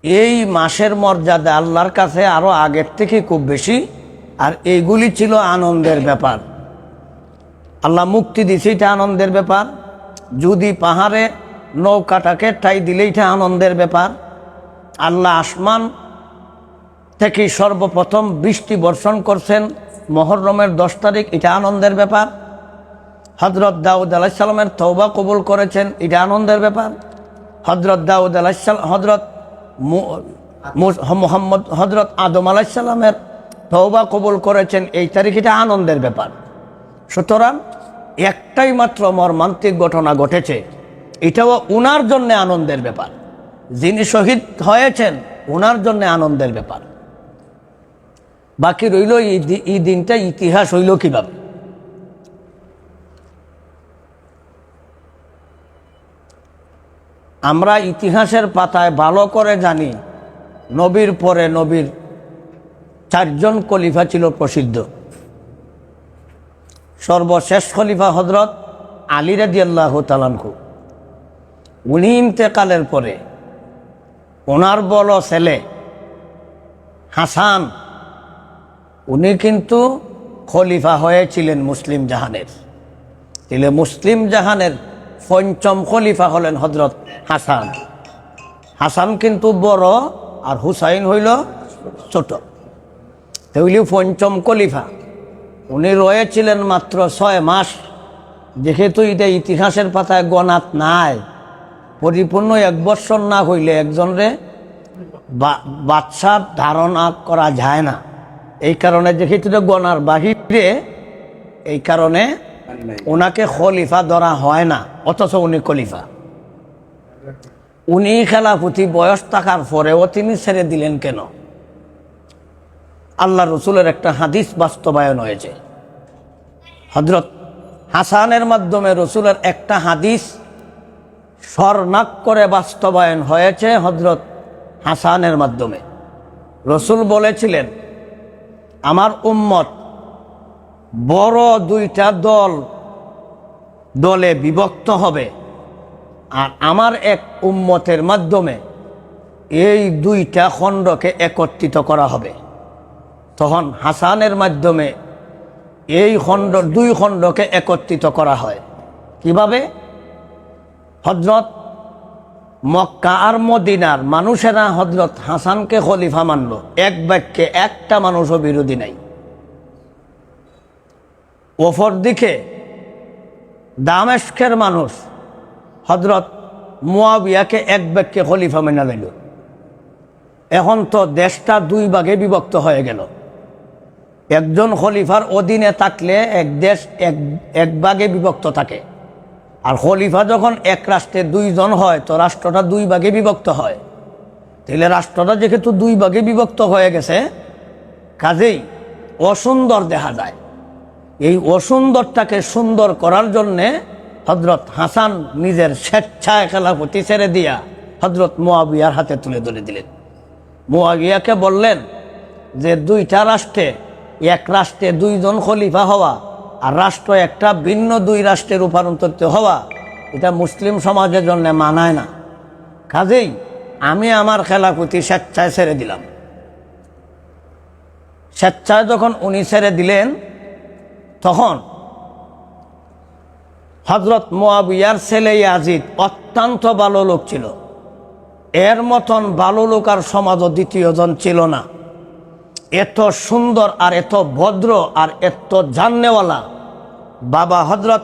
এই মাসের মর্যাদা আল্লাহর কাছে আরও আগের থেকে খুব বেশি। আর এইগুলি ছিল আনন্দের ব্যাপার। আল্লাহ মুক্তি দিছে, এটা আনন্দের ব্যাপার। যদি পাহাড়ে নৌকাটাকে ঠাই দিলে এটা আনন্দের ব্যাপার। আল্লাহ আসমান থেকে সর্বপ্রথম বৃষ্টি বর্ষণ করছেন মুহররমের 10 তারিখ, এটা আনন্দের ব্যাপার। হযরত দাউদ আলাইহিস সালামের তওবা কবুল করেছেন, এটা আনন্দের ব্যাপার। হযরত দাউদ আলাইহিস সালাম, হযরত আদম আলাইহিস সালামের তওবা কবুল করেছেন এই তারিখ, এটা আনন্দের ব্যাপার। সুতরাং একটাই মাত্র মর্মান্তিক ঘটনা ঘটেছে, এটাও উনার জন্য আনন্দের ব্যাপার। যিনি শহীদ হয়েছেন উনার জন্য আনন্দের ব্যাপার। বাকি রইল এই দিনটা ইতিহাস হইল কিভাবে। আমরা ইতিহাসের পাতায় ভালো করে জানি, নবীর পরে নবীর 4 জন খলিফা ছিল প্রসিদ্ধ। সর্বশেষ খলিফা হযরত আলী রাদিয়াল্লাহু তাআলা আনহু। উনি ইন্তেকালের পরে ওনার বড় ছেলে হাসান, উনি কিন্তু খলিফা হয়েছিলেন মুসলিম জাহানের। তাহলে মুসলিম জাহানের 5ম খলিফা হলেন হযরত হাসান। হাসান কিন্তু বড় আর হুসাইন হইল ছোট, তাহলে 5ম খলিফা। উনি রয়েছিলেন মাত্র 6 মাস। যেহেতু এটা ইতিহাসের পাতায় গণাত নাই, পরিপূর্ণ 1 বৎসর না হইলে একজনরে বাদশাহ ধারণা করা যায় না। এই কারণে যেহেতু গণার বাহিরে, এই কারণে ওনাকে খলিফা ধরা হয় না, অথচ উনি খলিফা। উনি খেলাফতি বয়স থাকার পরেও তিনি ছেড়ে দিলেন কেন? আল্লাহ রসুলের একটা হাদিস বাস্তবায়ন হয়েছে। হযরত হাসানের মাধ্যমে রসুলের একটা হাদিস স্বর্ণাক করে বাস্তবায়ন হয়েছে হযরত হাসানের মাধ্যমে। রসুল বলেছিলেন, আমার উম্মত বড় 2টা দলে বিভক্ত হবে, আর আমার এক উম্মতের মাধ্যমে এই 2টা খণ্ডকে একত্রিত করা হবে। তখন হাসানের মাধ্যমে এই 2 খণ্ডকে একত্রিত করা হয়। কিভাবে? হযরত মক্কা আর মদিনার মানুষেরা হযরত হাসানকে খলিফা মানল, এক বাক্যে একটা মানুষও বিরোধী নাই। অপর দিকে দামেস্কের মানুষ হযরত মুয়াবিয়াকে এক বাক্যে খলিফা মেনে নিল। এখন তো দেশটা 2 ভাগে বিভক্ত হয়ে গেল। একজন খলিফার অধীনে থাকলে এক দেশ এক ভাগে বিভক্ত থাকে, আর খলিফা যখন এক রাষ্ট্রে 2 জন হয় তো রাষ্ট্রটা 2 ভাগে বিভক্ত হয়। তাহলে রাষ্ট্রটা যেহেতু 2 ভাগে বিভক্ত হয়ে গেছে, কাজেই অসুন্দর দেখা যায়। এই অসুন্দরটাকে সুন্দর করার জন্যে হযরত হাসান নিজের স্বেচ্ছায় খেলাফতি ছেড়ে দিয়া হযরত মুয়াবিয়ার হাতে তুলে ধরে দিলেন। মুয়াবিয়াকে বললেন যে 2টা রাষ্ট্রে, এক রাষ্ট্রে 2 জন খলিফা হওয়া আর রাষ্ট্র একটা ভিন্ন 2 রাষ্ট্রে রূপান্তরিত হওয়া, এটা মুসলিম সমাজের জন্য মানায় না। কাজেই আমি আমার খেলাফতি স্বেচ্ছায় ছেড়ে দিলাম। স্বেচ্ছায় যখন উনি ছেড়ে দিলেন, তখন হযরত মুয়াবিয়ার ছেলে ইয়াজিদ অত্যন্ত ভালো লোক ছিল। এর মতন ভালো লোক আর সমাজও দ্বিতীয়জন ছিল না। এত সুন্দর আর এত ভদ্র আর এত জাননেওয়ালা বাবা হযরত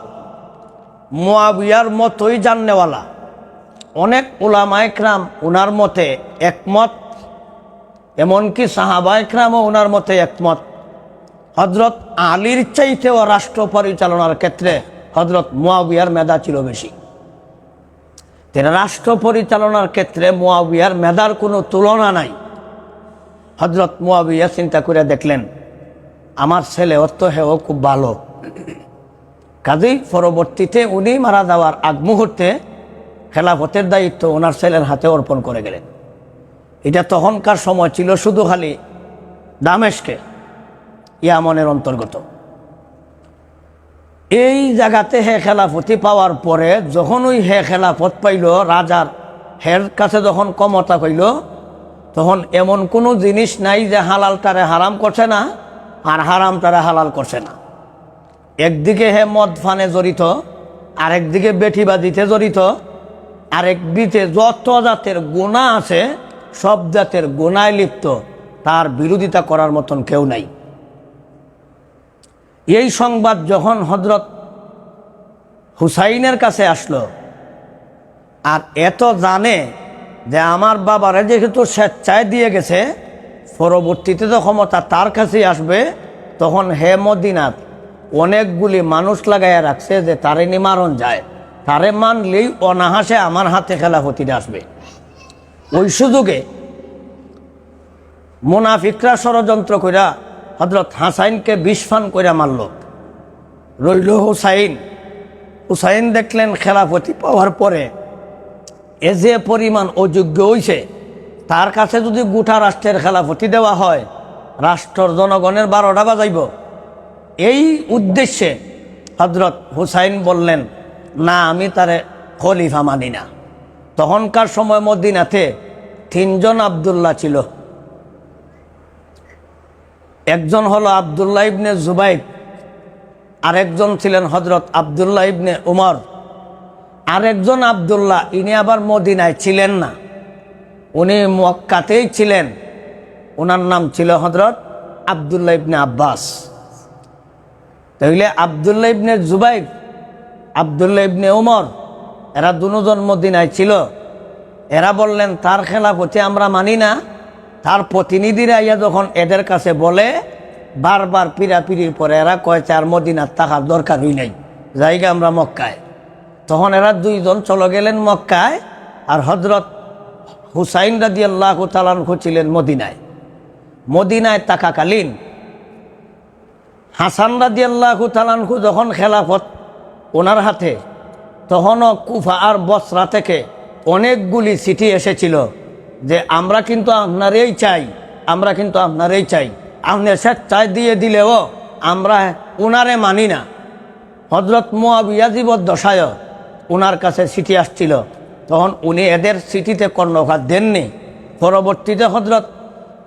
মুয়াবিয়ার মতোই জাননেওয়ালা। অনেক উলামায়ে কেরাম ওনার মতে একমত, এমনকি সাহাবায়ে কেরামও ওনার মতে একমত। হযরত আলীর চাইতেও রাষ্ট্র পরিচালনার ক্ষেত্রে হযরত মুয়াবিয়ার মেধা ছিল বেশি। তেরা রাষ্ট্র পরিচালনার ক্ষেত্রে মুয়াবিয়ার মেধার কোনো তুলনা নাই। হযরত মুয়াবিয়া চিন্তা করে দেখলেন, আমার ছেলে অর্থ হেও খুব ভালো। কাজেই পরবর্তীতে উনি মারা যাওয়ার আগ মুহূর্তে খেলাফতের দায়িত্ব ওনার ছেলের হাতে অর্পণ করে গেলেন। এটা তখনকার সময় ছিল শুধু খালি দামেস্কে, ইয়ামনের অন্তর্গত। এই জায়গাতে হে খেলাফতি পাওয়ার পরে যখন ওই হে খেলাফত পাইল, রাজার হের কাছে যখন ক্ষমতা পাইল, তখন এমন কোনো জিনিস নাই যে হালালটারে হারাম করছে না আর হারামটারে হালাল করছে না। একদিকে হে মদ ফানে জড়িত, আরেকদিকে বেঠিবাজিতে জড়িত, আরেকদিকে যত জাতের গুনাহ আছে সব জাতের গুনায় লিপ্ত, তার বিরোধিতা করার মতন কেউ নাই। এই সংবাদ যখন হযরত হুসাইনের কাছে আসলো, আর এত জানে যে আমার বাবারে যেহেতু স্বেচ্ছায় দিয়ে গেছে, পরবর্তীতে তো ক্ষমতা তার কাছেই আসবে, তখন হে মদিনাত অনেকগুলি মানুষ লাগাইয়া রাখছে যে তারে নিমারণ যায়, তারে মানলেই অনাহাসে আমার হাতে খেলাফতিটা আসবে। ওই সুযোগে মুনাফিকরা ষড়যন্ত্র কইরা হযরত হাসাইনকে বিষফান কইরা মারল। রইল হুসাইন। হুসাইন দেখলেন খেলাফতি পাওয়ার পরে এ যে পরিমাণ অযোগ্য হইছে, তার কাছে যদি গোটা রাষ্ট্রের খেলাফতি দেওয়া হয়, রাষ্ট্রের জনগণের 12টা বাজাইব। এই উদ্দেশ্যে হযরত হুসাইন বললেন, না, আমি তারে খলিফা মানি না। তখনকার সময় মদিনাতে 3 জন আব্দুল্লাহ ছিল। একজন হলো আব্দুল্লাহ ইবনে জুবাইর, আরেকজন ছিলেন হযরত আব্দুল্লাহ ইবনে উমর, আরেকজন আব্দুল্লাহ ইনি আবার মদিনায় ছিলেন না, উনি মক্কাতেই ছিলেন। ওনার নাম ছিল হযরত আব্দুল্লাহ ইবনে আব্বাস। তাইলে আব্দুল্লাহ ইবনে জুবাইর, আব্দুল্লাহ ইবনে উমর, এরা দুজন মদিনায় ছিল। এরা বললেন তার খেলাফতি আমরা মানি না। তার প্রতিনিধিরা ইয়া যখন এদের কাছে বলে, বারবার পিড়াপিড়ির পরে এরা কয় আর মদিনার থাকার দরকারই নাই, জায়গা আমরা মক্কায়। তখন এরা 2 জন চলে গেলেন মক্কায়, আর হযরত হুসাইন রাদিয়াল্লাহু তাআলা আনহু ছিলেন মদিনায়। মদিনায় থাকাকালীন হাসান রাদিয়াল্লাহু তাআলা আনহু যখন খেলাফত ওনার হাতে, তখনও কুফা আর বসরা থেকে অনেকগুলি চিঠি এসেছিল যে আমরা কিন্তু আপনারই চাই, আমরা কিন্তু আপনারই চাই, আপনি স্বেচ্ছায় দিয়ে দিলেও আমরা ওনারে মানি না। হযরত মুয়াবিয়া জীবদ্দশায় ওনার কাছে চিঠি আসছিল, তখন উনি এদের চিঠিতে কর্ণপাত দেননি। পরবর্তীতে হযরত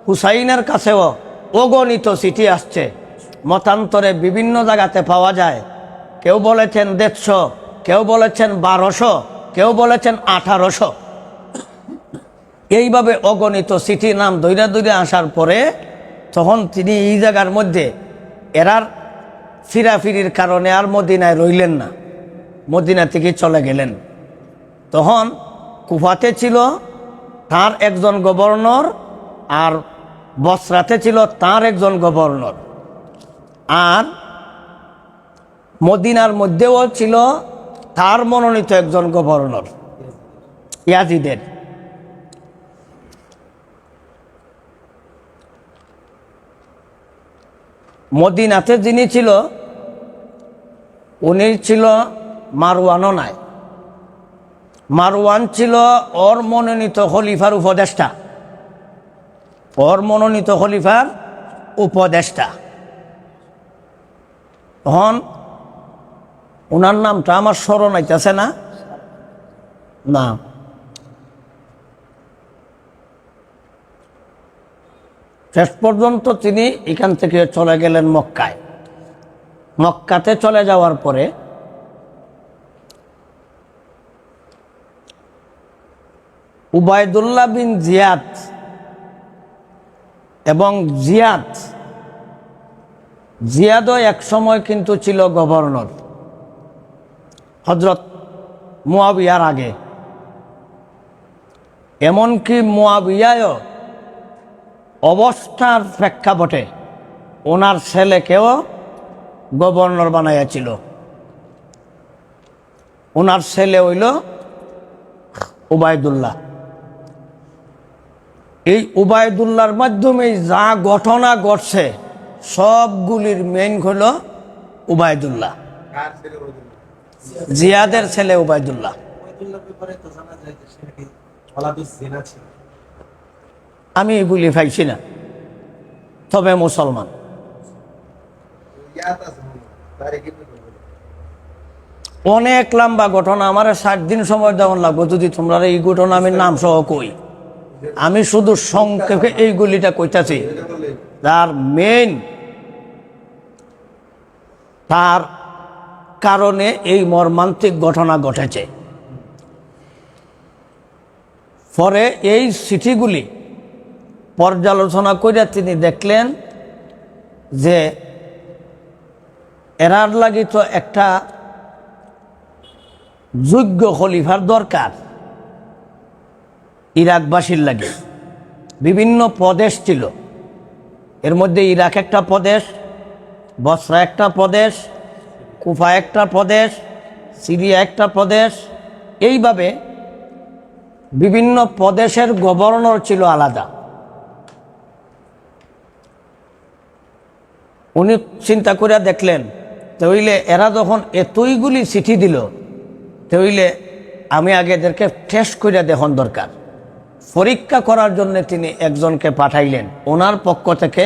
হুসাইনের কাছেও অগণিত চিঠি আসছে, মতান্তরে বিভিন্ন জায়গাতে পাওয়া যায়। কেউ বলেছেন 150, কেউ বলেছেন 1200, কেউ বলেছেন 1800। এইভাবে অগণিত চিঠি নাম দৈরা দৈরা আসার পরে তখন তিনি এই জায়গার মধ্যে এরার ফিরাফিরির কারণে আর মদিনায় রইলেন না, মদিনা থেকে চলে গেলেন। তখন কুফাতে ছিল তার একজন গভর্নর, আর বসরাতে ছিল তার একজন গভর্নর, আর মদিনার মধ্যেও ছিল তার মনোনীত একজন গভর্নর ইয়াজিদের। মদিনাতে যিনি ছিল উনি ছিল মারওয়ানও নাই। মারওয়ান ছিল ওর মনোনীত খলিফার উপদেষ্টা, ওর মনোনীত খলিফার উপদেষ্টা। তখন ওনার নামটা আমার স্মরণ আইতেছে না, না, শেষ পর্যন্ত তিনি এখান থেকে চলে গেলেন মক্কায়। মক্কাতে চলে যাওয়ার পরে উবাইদুল্লাহ বিন জিয়াদ এবং জিয়াদও এক সময় কিন্তু ছিল গভর্নর হযরত মুয়াবিয়ার আগে। এমনকি মুয়াবিয়াও অবস্থার প্রেক্ষাপটে ওনার ছেলেকেও গভর্নর বানাইয়াছিল। ওনার ছেলে হইল উবাইদুল্লাহ। এই উবাইদুল্লাহর মাধ্যমে যা ঘটনা ঘটছে সবগুলির মেইন হল উবাইদুল্লাহ, জিয়াদের ছেলে উবাইদুল্লাহ। আমি এগুলি পাইছি না, তবে মুসলমান। অনেক লম্বা ঘটনা, আমার 60 দিন সময় দেওয়ার লাগবে যদি তোমরা এই ঘটনা আমি নাম সহ কই। আমি শুধু সংক্ষেপে এইগুলিটা কইতাছি। তার মেইন তার কারণে এই মর্মান্তিক ঘটনা ঘটেছে। পরে এই চিঠিগুলি পর্যালোচনা করে তিনি দেখলেন যে এরার লাগি তো একটা যোগ্য খলিফার দরকার। ইরাকবাসীর লাগে বিভিন্ন প্রদেশ ছিল, এর মধ্যে ইরাক একটা প্রদেশ, বসরা একটা প্রদেশ, কুফা একটা প্রদেশ, সিরিয়া একটা প্রদেশ, এইভাবে বিভিন্ন প্রদেশের গভর্নর ছিল আলাদা। উনি চিন্তা করে দেখলেন তাহলে এরা যখন এতইগুলি চিঠি দিল তাহলে আমি আগে এদেরকে টেস্ট করে দেখন দরকার। পরীক্ষা করার জন্য তিনি একজনকে পাঠাইলেন ওনার পক্ষ থেকে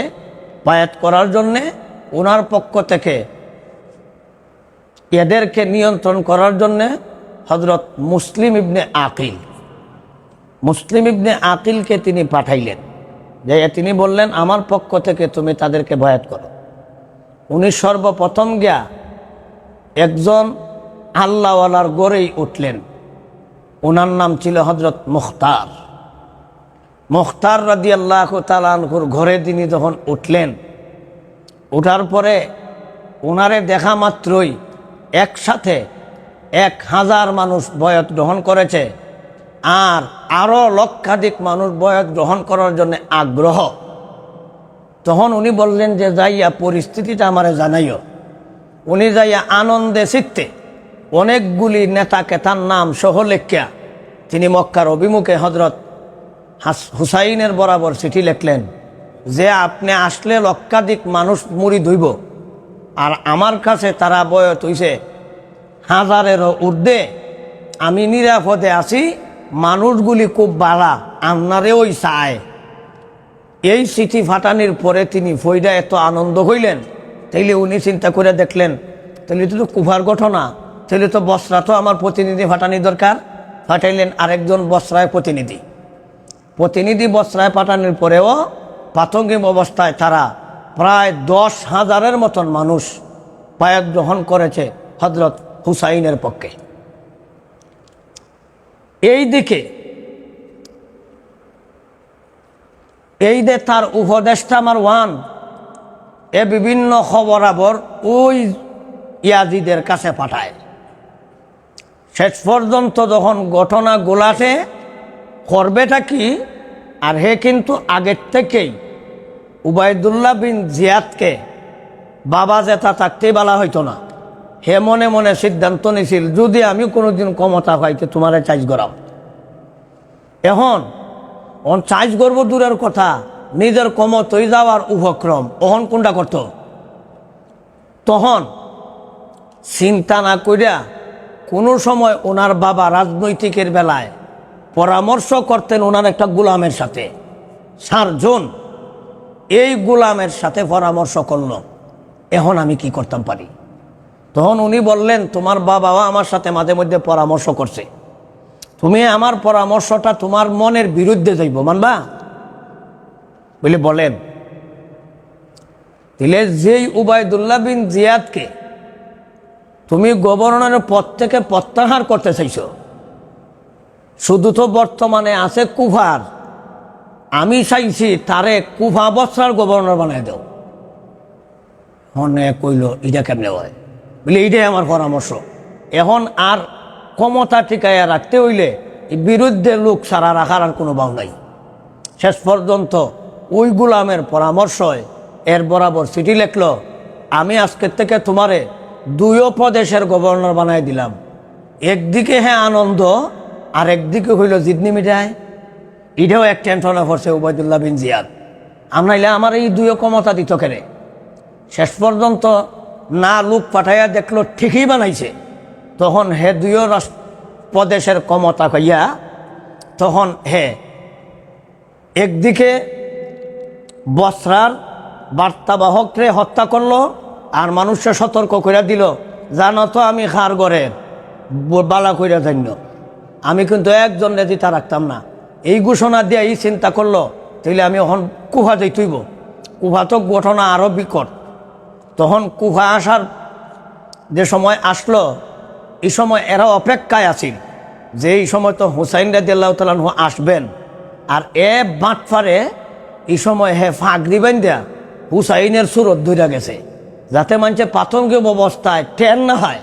বায়াত করার জন্যে, ওনার পক্ষ থেকে এদেরকে নিয়ন্ত্রণ করার জন্যে হযরত মুসলিম ইবনে আকিলকে তিনি পাঠাইলেন। যে তিনি বললেন আমার পক্ষ থেকে তুমি তাদেরকে বায়াত করো। উনি সর্বপ্রথম গিয়া একজন আল্লাহওয়ালার গড়েই উঠলেন, ওনার নাম ছিল হযরত মুখতার রাদিয়াল্লাহু তাআলা আনহুর ঘরে তিনি যখন উঠলেন, ওঠার পরে ওনারে দেখা মাত্রই একসাথে 1000 মানুষ বয়াত গ্রহণ করেছে, আর আরও লক্ষাধিক মানুষ বয়াত গ্রহণ করার জন্য আগ্রহ। তখন উনি বললেন যে যাইয়া পরিস্থিতিটা আমারে জানাইও। উনি যাইয়া আনন্দে চিত্তে অনেকগুলি নেতাকে তার নাম সহ লেখিয়া তিনি মক্কার অভিমুখে হযরত হুসাইনের বরাবর চিঠি লিখলেন যে আপনি আসলে লক্ষাধিক মানুষ মুরিদ হইব, আর আমার কাছে তারা বয়স হইছে 1000-এরও ঊর্ধ্বে, আমি নিরাপদে আছি, মানুষগুলি খুব বাড়া, আপনারেও চায়। এই চিঠি ফাটানির পরে তিনি ফইডা এত আনন্দ হইলেন, তাইলে উনি চিন্তা করে দেখলেন তাহলে তো কুফার ঘটনা, তাহলে তো বসরা তো আমার প্রতিনিধি ফাটানি দরকার। ফাটাইলেন আরেকজন বসরায় প্রতিনিধি বসরায় পাঠানোর পরেও প্রাথমিক অবস্থায় তারা প্রায় 10,000-এর মতন মানুষ বায়াত গ্রহণ করেছে হযরত হুসাইনের পক্ষে। এই যে তার উপদেষ্টা মারওয়ান বিভিন্ন খবরাবর ওই ইয়াজিদের কাছে পাঠায়। শেষ পর্যন্ত যখন ঘটনা গোলাটে করবেটা কি, আর হে কিন্তু আগের থেকেই উবাইদুল্লাহ বিন জিয়াদকে বাবা জেতা থাকতেই বলা হইতো না। হে মনে মনে সিদ্ধান্ত নিছিল যদি আমি কোনোদিন ক্ষমতা পাইতে তোমারে চাইজ করাম। এখন চাইজ করবো দূরের কথা, নিজের ক্ষমতায় যাওয়ার উপক্রম ওহন কোনটা করত। তখন চিন্তা না করিয়া কোনো সময় ওনার বাবা রাজনৈতিকের বেলায় পরামর্শ করতেন ওনার একটা গোলামের সাথে, 4 জন এই গোলামের সাথে পরামর্শ করল এখন আমি কি করতাম পারি। তখন উনি বললেন তোমার বাবাও আমার সাথে মাঝে মধ্যে পরামর্শ করছে, তুমি আমার পরামর্শটা তোমার মনের বিরুদ্ধে যাইব, মানবা? বলে বলেন। তাহলে যেই উবাইদুল্লাহ বিন জিয়াদকে তুমি গভর্নরের পদ থেকে প্রত্যাহার করতে চাইছো, শুধু তো বর্তমানে আছে কুফার, আমি চাইছি তারে কুফা বসরার গভর্নর বানাই দাও। অনেক কইল এটা কেমনে হয়, বলে এইটাই আমার পরামর্শ। এখন আর ক্ষমতা টিকাইয়া রাখতে হইলে বিরুদ্ধে লোক সারা রাখার আর কোনো বাউ নাই। শেষ পর্যন্ত ওই গোলামের পরামর্শ এর বরাবর চিঠি লিখল, আমি আজকের থেকে তোমারে 2 প্রদেশের গভর্নর বানাই দিলাম। একদিকে হ্যাঁ আনন্দ, আর একদিকে হইল জিদনি মিটায়। এটাও এক টেনশনে পড়ছে উবাইদুল্লাহ বিন জিয়াদ, আমরাইলে আমার এই 2 ক্ষমতা দিত কেন। শেষ পর্যন্ত না লোক পাঠাইয়া দেখলো ঠিকই বানাইছে, তখন হে 2 প্রদেশের ক্ষমতা কইয়া তখন হে একদিকে বসরার বার্তাবাহকরে হত্যা করলো, আর মানুষকে সতর্ক করে দিল জানো তো আমি খার ঘরের বালা কইরা জান্য, আমি কিন্তু একজন রেজিতা রাখতাম না, এই ঘোষণা দিয়ে এই চিন্তা করলো তাইলে আমি এখন কুফা যাইতইব। কুফা তো ঘটনা আরও বিকট। তখন কুফা আসার যে সময় আসলো, এই সময় এরা অপেক্ষায় আছিল যে এই সময় তো হুসাইন রাদিয়াল্লাহু তাআলা আনহু আসবেন। আর বাটফারে এই সময় ফাঁকরি বান্ধা হুসাইনের সুরত ধরে গেছে, যাতে মানুষের প্রাথমিক অবস্থায় টের না হয়।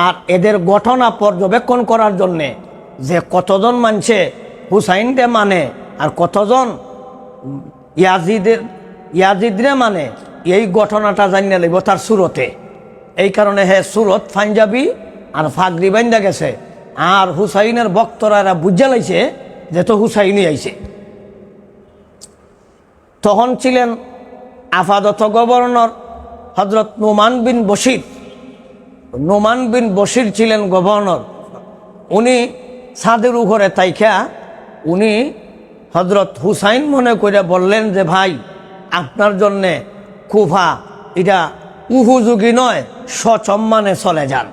আর এদের ঘটনা পর্যবেক্ষণ করার জন্যে যে কতজন মানুষে হুসাইনরে মানে আর কতজন ইয়াজিদরে মানে, এই ঘটনাটা জানিয়ে লাগবে তার সুরতে। এই কারণে সুরত পাঞ্জাবি আর ফাগরি বান্ধা গেছে। আর হুসাইনের ভক্তরা এরা বুঝে লাইছে যে তো হুসাইনই আইছে। তখন ছিলেন আপাতত গভর্নর হজরত নোমান বিন বশির। নোমান বিন বশির ছিলেন গভর্নর। উনি ছাদের উপরে তাইখা উনি হজরত হুসাইন মনে করে বললেন যে ভাই, আপনার জন্যে কুফা এটা উপযোগী নয়, সসম্মানে চলে যান।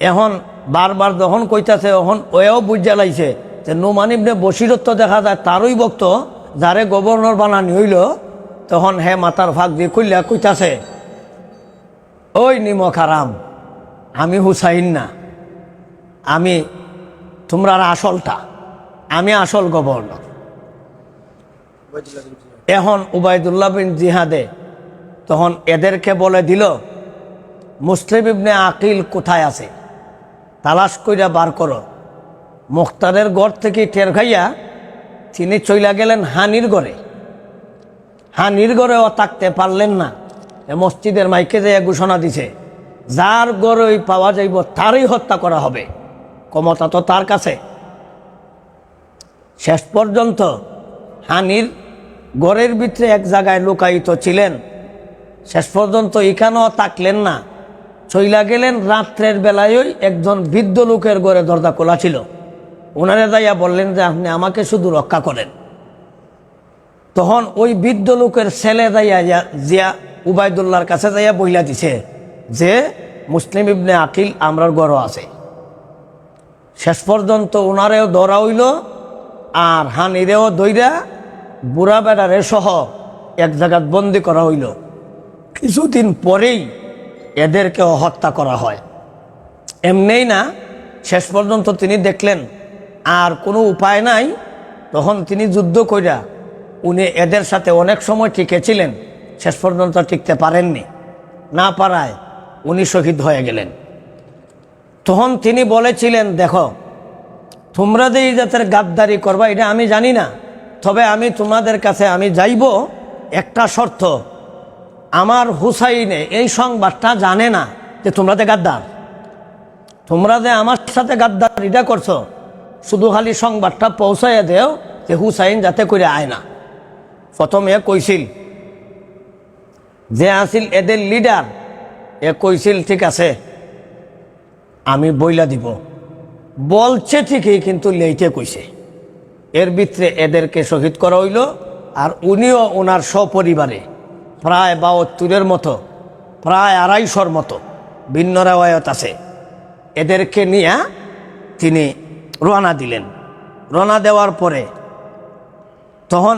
এখন বারবার যখন কইতাছে, এখন ওয়েও বুঝা লাইছে যে নোমান ইবনে বশিরত্ব দেখা যায় তারই ভক্ত, যারে গভর্নর বানানি হইল। তখন মাথার ফাঁক দিয়ে কইলা কইতাছে, ওই নিমক হারাম, আমি হুসাইন না, আমি তোমরা আসলটা, আমি আসল গভর্নর। এখন উবাইদুল্লাহ বিন জিহাদে তখন এদেরকে বলে দিল, মুসলিম ইবনে আকিল কোথায় আছে, তালাশ কইরা বার করো। মুখতারের ঘর থেকে টের খাইয়া তিনি চইলা গেলেন হানির ঘরে। হানির ঘরেও থাকতে পারলেন না। মসজিদের মাইকে যাইয়া ঘোষণা দিছে, যার ঘরেই পাওয়া যাইব তারই হত্যা করা হবে, ক্ষমতা তো তার কাছে। শেষ পর্যন্ত হানির ঘরের ভিতরে এক জায়গায় লুকায়িত ছিলেন। শেষ পর্যন্ত এখানেও থাকলেন না, চইলা গেলেন রাত্রের বেলায় একজন বৃদ্ধ লোকের ঘরে দরজা খোলা ছিল। ওনারা যাইয়া বললেন যে আপনি আমাকে শুধু রক্ষা করেন। তখন ওই বৃদ্ধ লোকের ছেলে যাইয়া জিয়া উবাইদুল্লাহর কাছে যাইয়া বইলা দিছে যে মুসলিম ইবনে আকিল আমরার ঘরও আছে। শেষ পর্যন্ত ওনারেও ধরা হইল, আর হানিরেও দইরা বুড়া বেড়ারে সহ এক জায়গায় বন্দি করা হইল। কিছুদিন পরেই এদেরকেও হত্যা করা হয়। এমনিই না, শেষ পর্যন্ত তিনি দেখলেন আর কোনো উপায় নাই, তখন তিনি যুদ্ধ কইরা উনি এদের সাথে অনেক সময় টিকেছিলেন, শেষ পর্যন্ত টিকতে পারেননি। না পারায় উনি শহীদ হয়ে গেলেন। তখন তিনি বলেছিলেন, দেখো তোমরা যে এই জাতের গাদ্দারি করবা এটা আমি জানি না, তবে আমি তোমাদের কাছে আমি যাইব, একটা শর্ত, আমার হুসাইনে এই সংবাদটা জানে না যে তোমরা যে গাদ্দার, তোমরা যে আমার সাথে গাদ্দার এটা করছো, শুধু খালি সংবাদটা পৌঁছাইয়া দেও যে হুসাইন যাতে করে আয় না। প্রথমে কইছিল যে আসিল এদের লিডার, কইছিল ঠিক আছে আমি বইলা দিব, বলছে ঠিকই কিন্তু লেইটে কইছে। এর ভিতরে এদেরকে শহীদ করা হইল। আর উনিও ওনার সপরিবারে প্রায় ৭২-এর মতো, প্রায় ২৫০-র মতো ভিন্ন রেওয়ায়ত আছে, এদেরকে নিয়ে তিনি রওনা দিলেন। রওনা দেওয়ার পরে তখন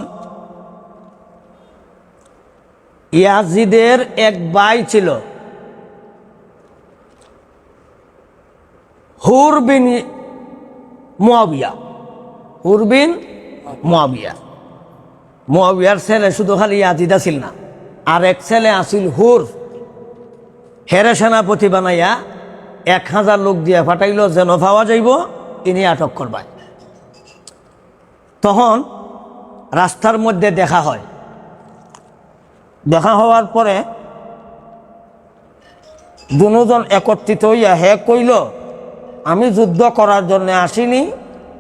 ইয়াজিদের এক ভাই ছিল হুর বিন মুয়াবিয়া। হুর বিন মুয়াবিয়া, মুয়াবিয়ার ছেলে শুধু খালি ইয়াজিদ আছিল না, আর এক ছেলে আছিল হুর। হেরে সেনাপতি বানাইয়া ১,০০০ লোক দিয়ে ফাটাইল, যেন পাওয়া যাইব তিনি আটক করবায়। তখন রাস্তার মধ্যে দেখা হয়। দেখা হওয়ার পরে দুজন একত্রিত হইয়া কইল, আমি যুদ্ধ করার জন্য আসিনি,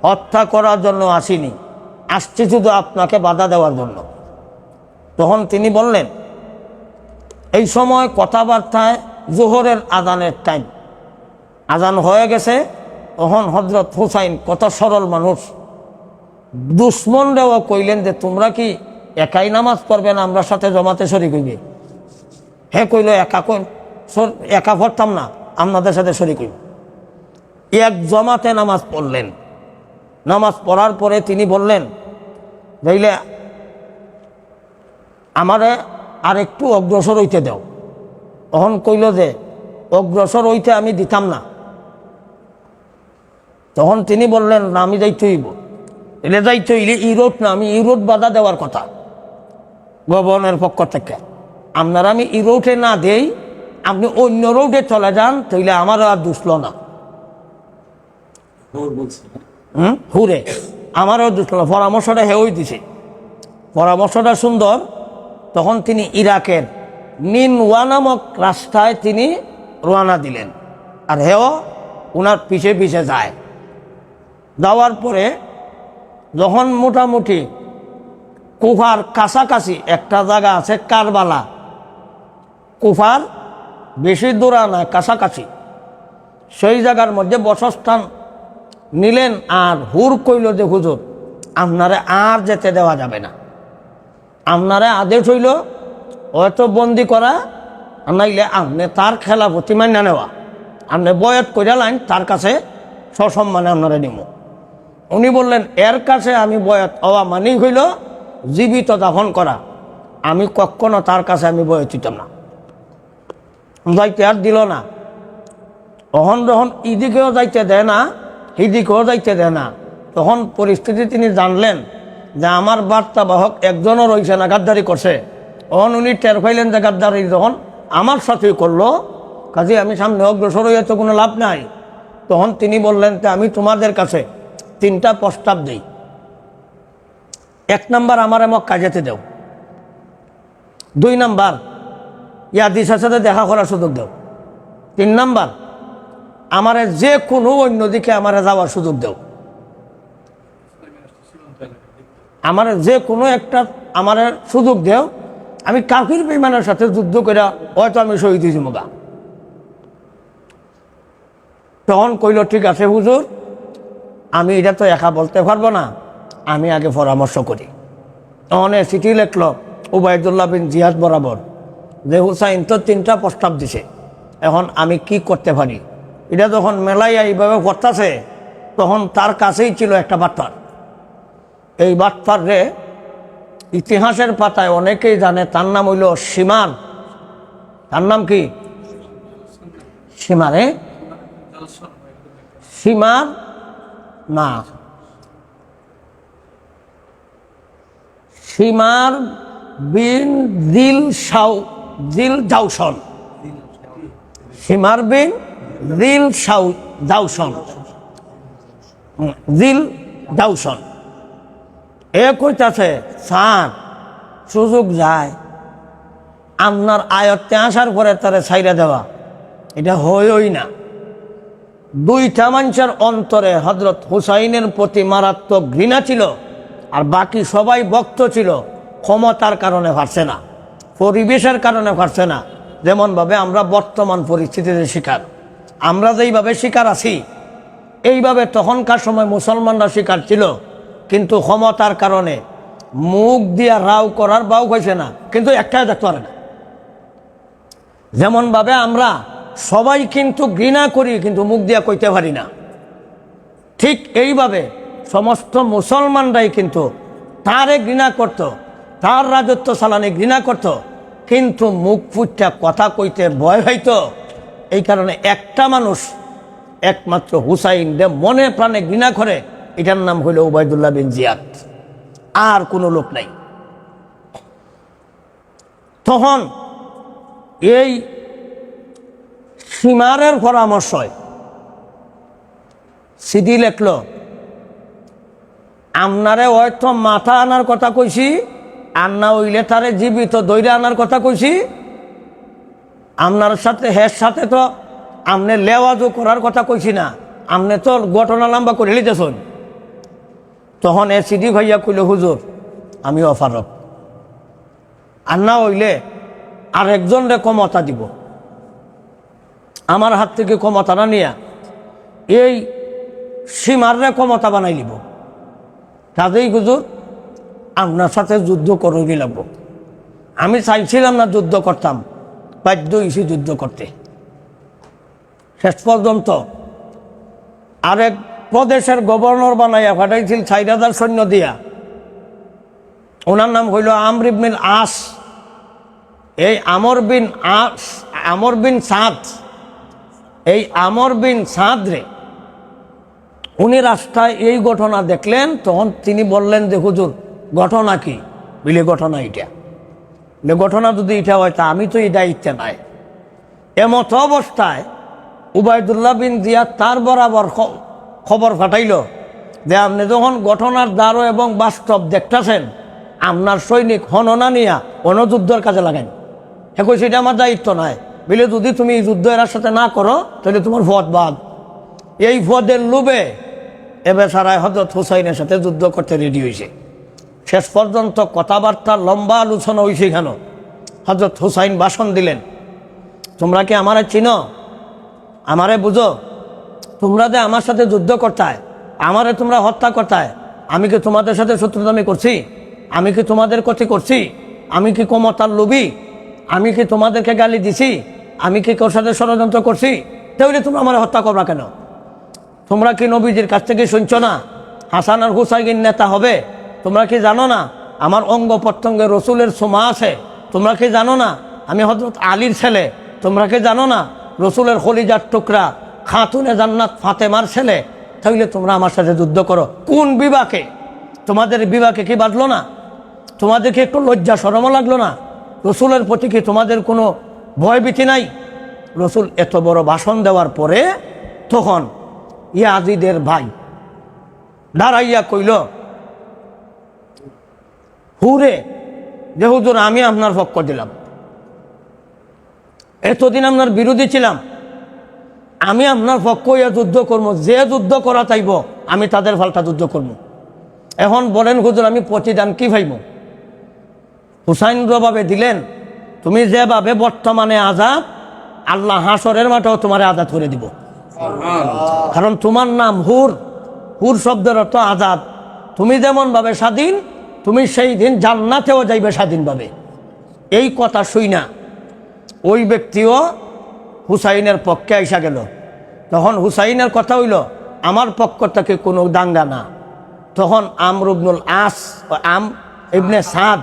হত্যা করার জন্য আসিনি, আসছি শুধু আপনাকে বাধা দেওয়ার জন্য। তখন তিনি বললেন, এই সময় কথাবার্তায় জোহরের আজানের টাইম, আজান হয়ে গেছে। তখন হজরত হুসাইন কত সরল মানুষ, দুশ্মনরাও কইলেন যে তোমরা কি একাই নামাজ পড়বেন, আমরা সাথে জমাতে শরিক হইবে? কইল একা পড়তাম না, আপনাদের সাথে শরিক হইব। এক জমাতে নামাজ পড়লেন। নামাজ পড়ার পরে তিনি বললেন, দেখলে আমারে আর একটু অগ্রসর হইতে দাও। তখন কইল যে অগ্রসর হইতে আমি দিতাম না। তখন তিনি বললেন, না আমি যাইতে হইব। এলে যাইতে হইলে ইউরোপ না, আমি ইউরোপ বাধা দেওয়ার কথা গভর্নরের পক্ষ থেকে। আপনারা আমি ইউরোপে না দেই, আপনি অন্য রোডে চলে যান, তাইলে আমারও আর দুষল না। হুরে আমারও দুষল না। পরামর্শটা হেউই দিছে, পরামর্শটা সুন্দর। তখন তিনি ইরাকের নিনওয়া নামক রাস্তায় তিনি রওনা দিলেন, আর হেও ওনার পিছে পিছে যায়। যাওয়ার পরে যখন মোটামুটি কুফার কাছাকাছি একটা জায়গা আছে কারবালা, কুফার বেশি দূরা না, কাছাকাছি, সেই জায়গার মধ্যে বসস্থান নিলেন। আর হুর কইল যে হুজুর আপনারে আর যেতে দেওয়া যাবে না, আপনারে আদেশ হইল হয়তো বন্দি করা, নাইলে আপনি তার খেলাফতি মান্য নেওয়া, আপনি বয়াত কইরা লাইন তার কাছে সসম্মানে আপনারা নিব। উনি বললেন, এর কাছে আমি বয়াত হওয়া মানেই হইল জীবিত দাফন করা, আমি কখনো তার কাছে আমি বয়াত দিতাম না। যাইতে আর দিল না। তখন যখন ইদিকেও যাইতে দেয় না, হিদিকেও যাইতে দেয় না, তখন পরিস্থিতি তিনি জানলেন যে আমার বার্তাবাহক একজনও রয়েছে না, গাদ্দারি করছে। তখন উনি টের পাইলেন যে গাদ্দারি যখন আমার সাথেই করলো, কাজে আমি সামনে অগ্রসর হইয়া তো কোনো লাভ নাই। তখন তিনি বললেন যে আমি তোমাদের কাছে 3টা প্রস্তাব দিই। 1 নাম্বার, আমারে মক্কা যেতে দেও। 2 নাম্বার, ইয়াদিসের সাথে দেখা করার সুযোগ দেও। 3 নাম্বার, আমারে যে কোনো অন্যদিকে আমারে যাওয়ার সুযোগ দেও। আমার যে কোনো একটা আমারে সুযোগ দেও, আমি কাফির বেঈমানের সাথে যুদ্ধ করে হয়তো আমি শহীদ হয়েছি মোগা। তখন কইল, ঠিক আছে হুজুর, আমি এটা তো একা বলতে পারবো না, আমি আগে পরামর্শ করি। তখন চিঠি লেখল উবাইদুল্লাহ বিন জিয়াদ বরাবর যে হুসাইন তো 3টা প্রস্তাব দিছে, এখন আমি কি করতে পারি। এটা যখন মেলাইয়া এইভাবে করতেছে, তখন তার কাছেই ছিল একটা বাটপার। এই বাটপার রে ইতিহাসের পাতায় অনেকেই জানে, তার নাম হইল সীমার। তার নাম কি? সীমারে সীমার না, সীমার বিন দিল জাউসন। সীমার বিন দিল জাউসন, দিল জাউসন। এ কইতাছে, স্যার সুযোগ যায়, আপনার আয়ত্তে আসার পরে তারে ছাইরা দেওয়া, এটা হয়ই না। 2টা মানুষের অন্তরে হযরত হুসাইনের প্রতি মারাত্মক ঘৃণা ছিল, আর বাকি সবাই ভক্ত ছিল। ক্ষমতার কারণে পারছে না, পরিবেশের কারণে পারছে না। যেমনভাবে আমরা বর্তমান পরিস্থিতিতে শিকার, আমরা যেইভাবে শিকার আছি, এইভাবে তখনকার সময় মুসলমানরা শিকার ছিল। কিন্তু ক্ষমতার কারণে মুখ দিয়া রাও করার বাউ হয়েছে না, কিন্তু একটাই দেখতে পারে না। যেমনভাবে আমরা সবাই কিন্তু ঘৃণা করি, কিন্তু মুখ দিয়া কইতে পারি না, ঠিক এইভাবে সমস্ত মুসলমানরাই কিন্তু তারে ঘৃণা করত, তার রাজত্ব চালানি ঘৃণা করত, কিন্তু মুখ ফুটটা কথা কইতে ভয় হইত। এই কারণে একটা মানুষ একমাত্র হুসাইন যে মনে প্রাণে ঘৃণা করে, এটার নাম হইল উবাইদুল্লাহ বিন জিয়াদ, আর কোনো লোক নাই। তখন এই সীমারের পরামর্শ চিঠি লেখল, আপনারে হয়তো মাথা আনার কথা কইছি, আর না হইলে তারে জীবিত দৈরে আনার কথা কইছি। আপনার সাথে হের সাথে তো আপনি লেওয়াজও করার কথা কইছি না, আপনি তো ঘটনা লম্বা করে লিতেছেন। তখন এ চিঠি ভাইয়া কইল, হুজুর আমি অফারক, আর না হইলে আরেকজনরে ক্ষমতা দিব, আমার হাত থেকে ক্ষমতাটা নিয়া এই সীমারে ক্ষমতা বানাই লিব। কাজেই হুজুর আপনার সাথে যুদ্ধ করই লাগব। আমি চাইছিলাম না যুদ্ধ করতাম, বাধ্য হয়েছি যুদ্ধ করতে। শেষ পর্যন্ত আরেক প্রদেশের গভর্নর বানাইয়া পাঠাইছিল 4,000 সৈন্য দিয়া। ওনার নাম হইল আমর ইবনে আস। এই আমর বিন সাদ, এই আমর বিন সাদ রে উনি রাস্তায় এই ঘটনা দেখলেন। তখন তিনি বললেন যে হুজুর ঘটনা কি? বলে ঘটনা এটা, ঘটনা যদি এটা হয় তা আমি তো এই দায়িত্বে নাই। এমত অবস্থায় উবাইদুল্লাহ বিন জিয়াদ তার বরাবর খবর পাঠাইল যে আপনি যখন ঘটনার দ্বারো এবং বাস্তব দেখতেছেন, আপনার সৈনিক হননা নিয়া অনযুদ্ধের কাজে লাগাইন। এখন সেটা আমার দায়িত্ব নাই। বলে যদি তুমি এই যুদ্ধ এর সাথে না করো তাহলে তোমার ফদ বাদ। এই ফদের লোভে এবার সারায় হযরত হুসাইনের সাথে যুদ্ধ করতে রেডি হয়েছে। শেষ পর্যন্ত কথাবার্তা লম্বা আলোচনা হয়েছে। কেন? হযরত হুসাইন ভাষণ দিলেন, তোমরা কি আমারে চিনো? আমারে বুঝো? তোমরা যে আমার সাথে যুদ্ধ করতায়, আমারে তোমরা হত্যা করতায়, আমি কি তোমাদের সাথে শত্রুতামি করছি? আমি কি তোমাদের ক্ষতি করছি? আমি কি ক্ষমতার লোভী? আমি কি তোমাদেরকে গালি দিছি? আমি কি কারোর সাথে ষড়যন্ত্র করছি? তাহলে তোমরা আমার হত্যা করবা কেন? তোমরা কি নবীজির কাছ থেকে শুনছো না হাসান আর হুসাইন নেতা হবে? তোমরা কি জানো না আমার অঙ্গ প্রত্যঙ্গে রসুলের ছোঁয়া আছে? তোমরা কি জানো না আমি হযরত আলীর ছেলে? তোমরা কি জানো না রসুলের খলিজার টুকরা খাতুনে জান্নাত ফাতেমার ছেলে? তাহলে তোমরা আমার সাথে যুদ্ধ করো কোন বিবাকে? তোমাদের বিবাকে কি বাঁধলো না? তোমাদেরকে একটু লজ্জা শরমও লাগলো না? রসুলের প্রতি কি তোমাদের কোনো ভয়ভীতি নাই? রসুল এত বড় ভাষণ দেওয়ার পরে তখন ইয়াজিদের ভাই দাঁড়াইয়া কইল, হুরে যে হুজুর আমি আপনার পক্ষ দিলাম, এতদিন আপনার বিরোধী ছিলাম, আমি আপনার পক্ষ হইয়া যুদ্ধ করবো, যে যুদ্ধ করা চাইব আমি তাদের ফাল্টা যুদ্ধ করব। এখন বলেন হুজুর আমি প্রতিদান কি পাইব? হুসাইন জবাবে দিলেন, তুমি যেভাবে বর্তমানে আজাদ, আল্লাহ হাসরের মাঠেও তোমার আজাদ করে দিব। কারণ তোমার নাম হুর, হুর শব্দের অর্থ আজাদ। তুমি যেমন ভাবে স্বাধীন, তুমি সেই দিন জান্নাতেও যাইবে স্বাধীনভাবে। এই কথা শুই না ওই ব্যক্তিও হুসাইনের পক্ষে আইসা গেল। তখন হুসাইনের কথা হইল আমার পক্ষ থেকে কোনো দাঙ্গা না। তখন আমর ইবনুল আস ইবনে সাদ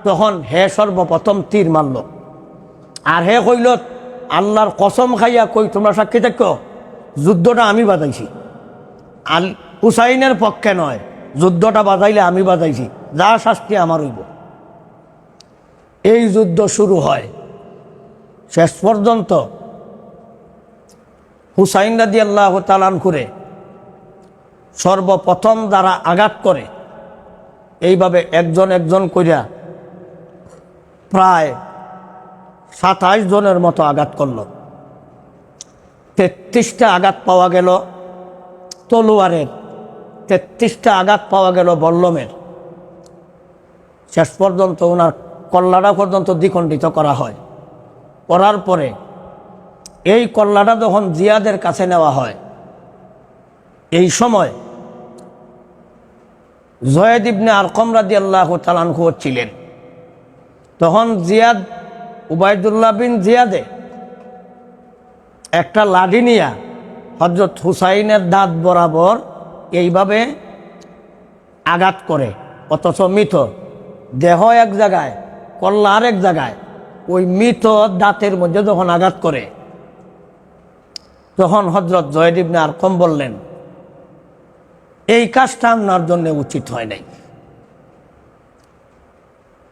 তখন হে সর্বপ্রথম তীর মারল। আর হে কইল আল্লাহর কসম খাইয়া কই তোমরা সাক্ষী থাকো, যুদ্ধটা আমি বাজাইছি, হুসাইনের পক্ষে নয়, যুদ্ধটা বাজাইলে আমি বাজাইছি, যা শাস্তি আমার হইব। এই যুদ্ধ শুরু হয়। শেষ পর্যন্ত হুসাইন রাদিয়াল্লাহু তাআলা করে সর্বপ্রথম যারা আঘাত করে, এইভাবে একজন একজন কইরা প্রায় 27 জনের মতো আঘাত করল। 33টা আঘাত পাওয়া গেল তলোয়ারের, 33টা আঘাত পাওয়া গেল বল্লমের। শেষ পর্যন্ত ওনার কল্লাটা পর্যন্ত দ্বিখণ্ডিত করা হয়। করার পরে এই কল্লাটা যখন জিয়াদের কাছে নেওয়া হয়, এই সময় জয়েদ ইবনে আরকম রাদিয়াল্লাহু তাআলা আনহু ছিলেন। তখন জিয়াদ, উবাইদুল্লাহ বিন জিয়াদে একটা লাঠি নিয়া হযরত হুসাইনের দাঁত বরাবর এইভাবে আঘাত করে, অথচ মৃত দেহ এক জায়গায়, কল্লা আরেক জায়গায়। ওই মৃত দাঁতের মধ্যে যখন আঘাত করে, তখন হযরত জয়েদ ইবনে আরকম বললেন, এই কাজটা আপনার জন্য উচিত হয় নাই।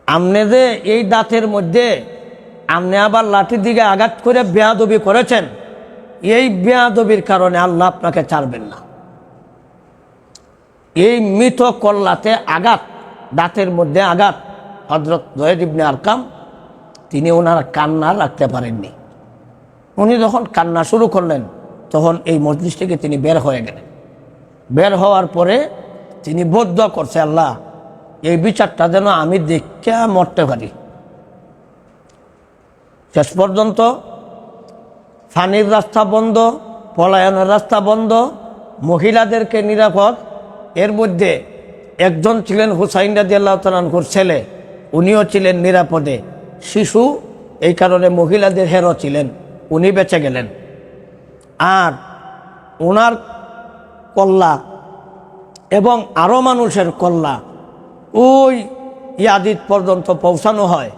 আপনি যে এই দাঁতের মধ্যে আপনি আবার লাঠির দিকে আঘাত করে বেয়াদবি করেছেন, এই বেয়াদবির কারণে আল্লাহ আপনাকে ছাড়বেন না। এই মৃত কল্লাতে আঘাত, দাঁতের মধ্যে আঘাত, হযরত জয়েদ ইবনে আরকাম তিনি ওনার কান্না রাখতে পারেননি। উনি যখন কান্না শুরু করলেন, তখন এই মজলিস থেকে তিনি বের হয়ে গেলেন। বের হওয়ার পরে তিনি বদদোয়া করছে, আল্লাহ এই বিচারটা যেন আমি দেখে মরতে পারি। শেষ পর্যন্ত ফানির রাস্তা বন্ধ, পলায়নের রাস্তা বন্ধ, মহিলাদেরকে নিরাপদ। এর মধ্যে একজন ছিলেন হুসাইন রাদিয়াল্লাহু তাআলা আনহুর ছেলে, উনিও ছিলেন নিরাপদে। শিশু, এই কারণে মহিলাদের হেরো ছিলেন, উনি বেঁচে গেলেন। আর ওনার কল্লা এবং আরও মানুষের কল্লা ওই ইয়াজিদ পর্যন্ত পৌঁছানো হয়।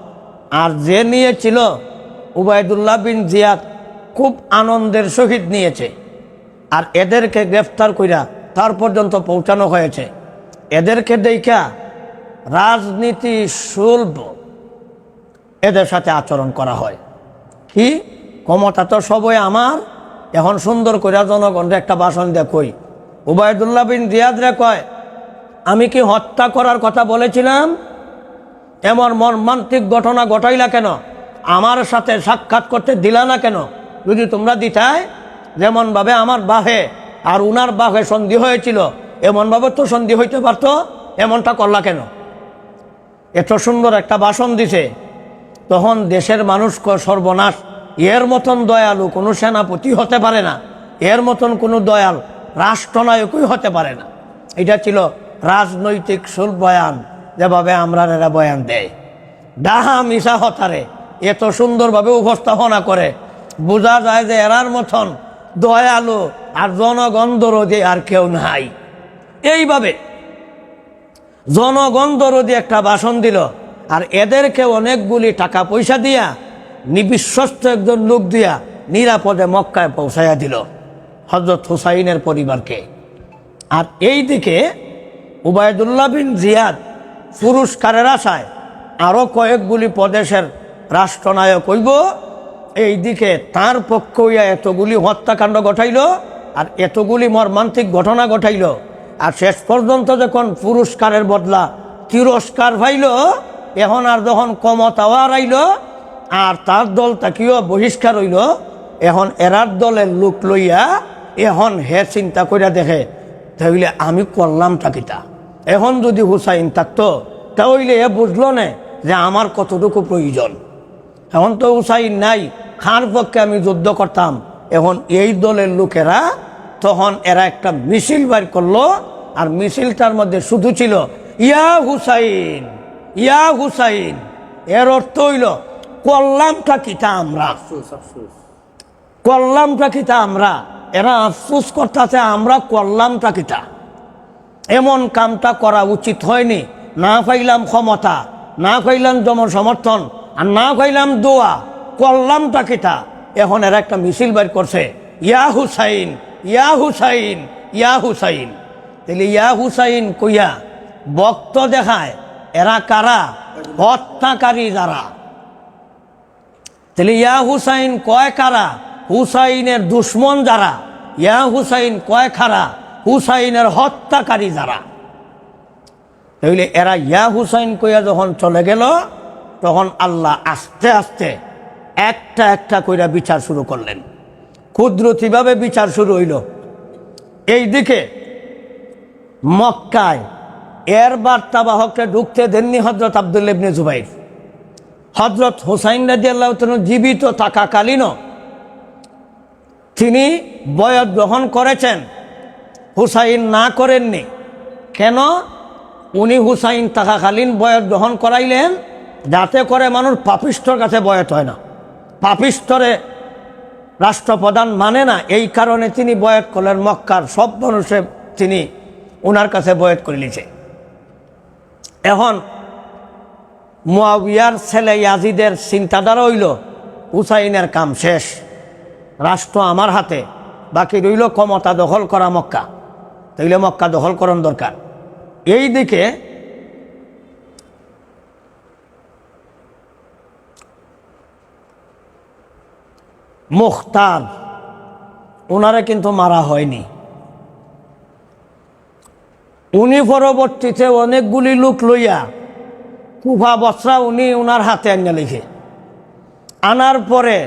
আর যে নিয়েছিল উবাইদুল্লাহ বিন জিয়াদ খুব আনন্দের সহিত নিয়েছে, আর এদেরকে গ্রেফতার কইরা তার পর্যন্ত পৌঁছানো হয়েছে। এদেরকে দেখা রাজনীতি শুল্ভ এদের সাথে আচরণ করা হয়। কি ক্ষমতা তো সবই আমার, এখন সুন্দর করে জনগণের একটা ভাষণ দিয়ে কই। উবাইদুল্লাহ বিন জিয়াদ রে কয়, আমি কি হত্যা করার কথা বলেছিলাম? এমন মর্মান্তিক ঘটনা ঘটাইলা কেন? আমার সাথে সাক্ষাৎ করতে দিলা না কেন? যদি তোমরা দিতাই, যেমনভাবে আমার বাহে আর উনার বাহে সন্ধি হয়েছিল এমনভাবে তো সন্ধি হইতে পারতো, এমনটা করলা কেন? এত সুন্দর একটা ভাষণ দিছে। তখন দেশের মানুষকে সর্বনাশ, এর মতন দয়ালু কোনো সেনাপতি হতে পারে না, এর মতন কোনো দয়াল রাষ্ট্রনায়কই হতে পারে না। এটা ছিল রাজনৈতিক সুল বয়ান, যেভাবে আমরা এরা বয়ান দেয়। ডাহা মিশা হতারে এত সুন্দরভাবে উপস্থাপনা করে, বোঝা যায় যে এরার মতন দয়ালু আর জনগণ দরদি আর কেউ নাই। এইভাবে জনগণ দরদি একটা ভাষণ দিল, আর এদেরকে অনেকগুলি টাকা পয়সা দিয়া নিবিশ্বস্ত একজন লোক দিয়া নিরাপদে মক্কায় পৌঁছাইয়া দিল হযরত হুসাইনের পরিবারকে। আর এই দিকে উবাইদুল্লাহ বিন জিয়াদ পুরস্কারের আশায় আরও কয়েকগুলি প্রদেশের রাষ্ট্রনায়ক হইব, এই দিকে তার পক্ষ হইয়া এতগুলি হত্যাকাণ্ড ঘটাইল আর এতগুলি মর্মান্তিক ঘটনা ঘটাইল। আর শেষ পর্যন্ত যখন পুরস্কারের বদলা তিরস্কার পাইল, এখন আর যখন ক্ষমতাও আইল আর তার দল তাকেও বহিষ্কার হইল, এখন এরার দলের লোক লইয়া এখন হে চিন্তা করিয়া দেখে, তাহলে আমি করলামটা কিতা? এখন যদি হুসাইন থাকতো তাহলে এ বুঝলো না যে আমার কতটুকু প্রয়োজন। এখন তো হুসাইন নাই, খার পক্ষে আমি যুদ্ধ করতাম। এখন এই দলের লোকেরা তখন এরা একটা মিছিল বের করলো, আর মিছিলটার মধ্যে শুধু ছিল ইয়া হুসাইন, ইয়া হুসাইন। এর অর্থ হইল করলামটা কিতা আমরা, করলামটা কিতা আমরা। এরা আফসোস করতেছে আমরা করলামটা কিতা, এমন কামটা করা উচিত হয়নি। না পাইলাম ক্ষমতা, না পাইলাম জনসমর্থন, আর না পাইলাম দোয়া, করলামটা কিতা। এখন এরা একটা মিছিল বের করছে ইয়া হুসাইন, ইয়া হুসাইন, ইয়া হুসাইন। তাহলে ইয়া হুসাইন কইয়া বক্ত দেখায় এরা কারা? হত্যাকারী যারা। তাহলে ইয়া হুসাইন কয় কারা? হুসাইনের দুশ্মন যারা। ইয়া হুসাইন কয় খারা? হুসাইনের হত্যাকারী যারা। তাহলে এরা ইয়া হুসাইন কইয়া যখন চলে গেল, তখন আল্লাহ আস্তে আস্তে একটা একটা কইরা বিচার শুরু করলেন। কুদরতিভাবে বিচার শুরু হইল। এই দিকে মক্কায় এর বার্তাবাহককে ঢুকতে দেননি হযরত আব্দুল্লাহ ইবনে জুবাইর। হযরত হুসাইন রাদিয়াল্লাহু তাআলা জীবিত থাকাকালীনও তিনি বয়াত গ্রহণ করেছেন, হুসাইন না করেননি। কেন? উনি হুসাইন থাকাকালীন বয়াত গ্রহণ করাইলেন যাতে করে মানুষ পাপিষ্ঠর কাছে বয়াত হয় না, পাপিষ্ঠরে রাষ্ট্রপ্রধান মানে না, এই কারণে তিনি বয়াত করলেন। মক্কার সব মানুষে তিনি ওনার কাছে বয়াত করে নিছে। এখন মুয়াবিয়ার ছেলে ইয়াজিদের চিন্তাধারা হইল হুসাইনের কাম শেষ, রাষ্ট্র আমার হাতে, বাকি রইল ক্ষমতা দখল করা মক্কা। তাইলে মক্কা দখল করার দরকার। এই দিকে মুখতার ওনারা কিন্তু মারা হয়নি। উনি পরবর্তীতে অনেকগুলি লোক লইয়া কুফা বসরা উনি ওনার হাতে আনিয়া লিখে আনার পরে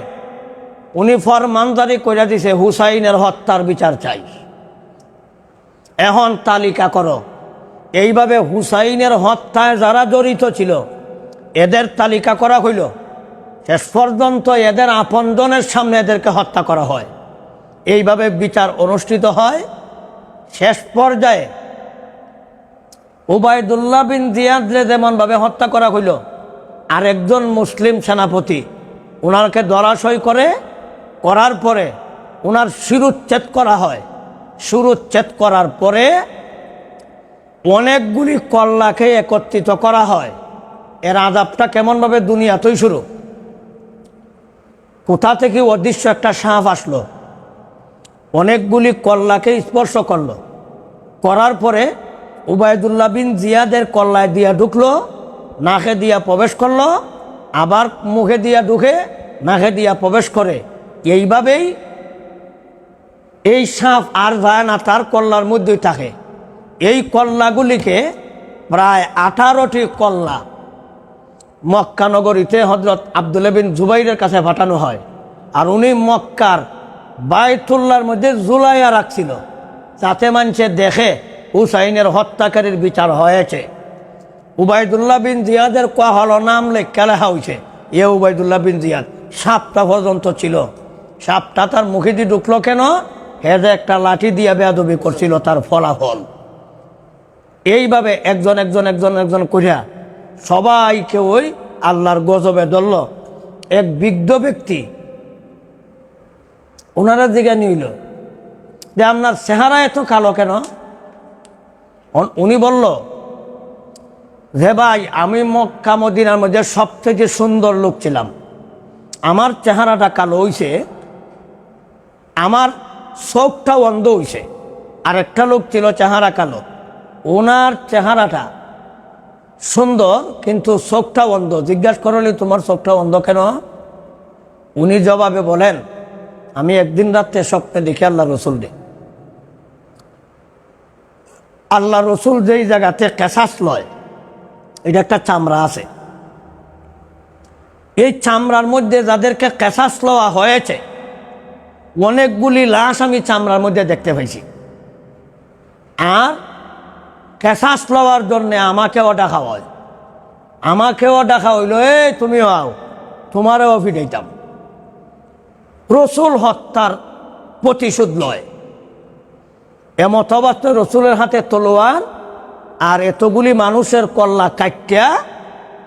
উনি ফরমান জারি করে দিছে হুসাইনের হত্যার বিচার চাই, এখন তালিকা করো। এইভাবে হুসাইনের হত্যায় যারা জড়িত ছিল এদের তালিকা করা হইল। শেষ পর্যন্ত এদের আপনজনের সামনে এদেরকে হত্যা করা হয়। এইভাবে বিচার অনুষ্ঠিত হয়। শেষ পর্যায়ে উবাইদুল্লাহ বিন জিয়াদকে যেমনভাবে হত্যা করা হইল, আর একজন মুসলিম সেনাপতি ওনাকে ধরাশয় করার পরে ওনার শিরুচ্ছেদ করা হয়। শিরচ্ছেদ করার পরে অনেকগুলি কল্লাকে একত্রিত করা হয়। এর আযাবটা কেমনভাবে দুনিয়াতেই শুরু। কোথা থেকে অদৃশ্য একটা সাপ আসলো, অনেকগুলি কল্লাকে স্পর্শ করলো, করার পরে উবাইদুল্লাহ বিন জিয়াদের কল্লায় দিয়া ঢুকলো, নাকে দিয়া প্রবেশ করলো, আবার মুখে দিয়া ঢুকে নাকে দিয়া প্রবেশ করে। এইভাবেই এই সাপ আর যায় না, তার কল্লার মধ্যেই থাকে। এই কল্লাগুলিকে প্রায় 18টি কল্লা মক্কা নগরীতে হযরত আব্দুল্লাহ বিন জুবাইরের কাছে পাঠানো হয়। আর উনি মক্কার বাইতুল্লাহর মধ্যে ঝুলাইয়া রাখছিল, যাতে মানুষে দেখে হুসাইনের হত্যাকারীর বিচার হয়েছে। উবাইদুল্লাহ বিন জিয়াদের কোয়া হলো, নাম লেখা লেখা হয়েছে এ উবাইদুল্লাহ বিন জিয়াদ। সাপটা পর্যন্ত ছিল। সাপটা তার মুখে দিয়ে ঢুকলো কেন? হে যে একটা লাঠি দিয়ে বেয়াদবি করছিল, তার ফলাফল। এইভাবে একজন একজন একজন একজন করিয়া সবাইকে ওই আল্লাহর গজবে ধরল। এক বিজ্ঞ ব্যক্তি ওনারা দিকে নিল যে আপনার চেহারা এত কালো কেন? উনি বলল যে ভাই, আমি মক্কা মদিনার মধ্যে সবথেকে সুন্দর লোক ছিলাম। আমার চেহারাটা কালো হইছে, আমার চোখটা অন্ধ হইছে। আর একটা লোক ছিল চেহারা কালো, ওনার চেহারাটা সুন্দর কিন্তু চোখটা অন্ধ। জিজ্ঞাসা করলে তোমার চোখটা অন্ধ কেন? উনি জবাবে বলেন, আমি একদিন রাত্রে স্বপ্নে দেখি আল্লাহ রসুল দে। আল্লাহ রসুল যেই জায়গাতে কেশাস লয়, এটা একটা চামড়া আছে। এই চামড়ার মধ্যে যাদেরকে কেশাস লওয়া হয়েছে, অনেকগুলি লাশ আমি চামড়ার মধ্যে দেখতে পাইছি। আর কেশাস লওয়ার জন্যে আমাকেও ডাকা হয়, আমাকেও ডাকা হইল, এই তুমিও আও, তোমারও ফিরাইতাম। রসুল হত্যার প্রতিশোধ লয়। এমত অবস্থায় রসুলের হাতে তলোয়ার আর এতগুলি মানুষের কল্লা কাটিয়া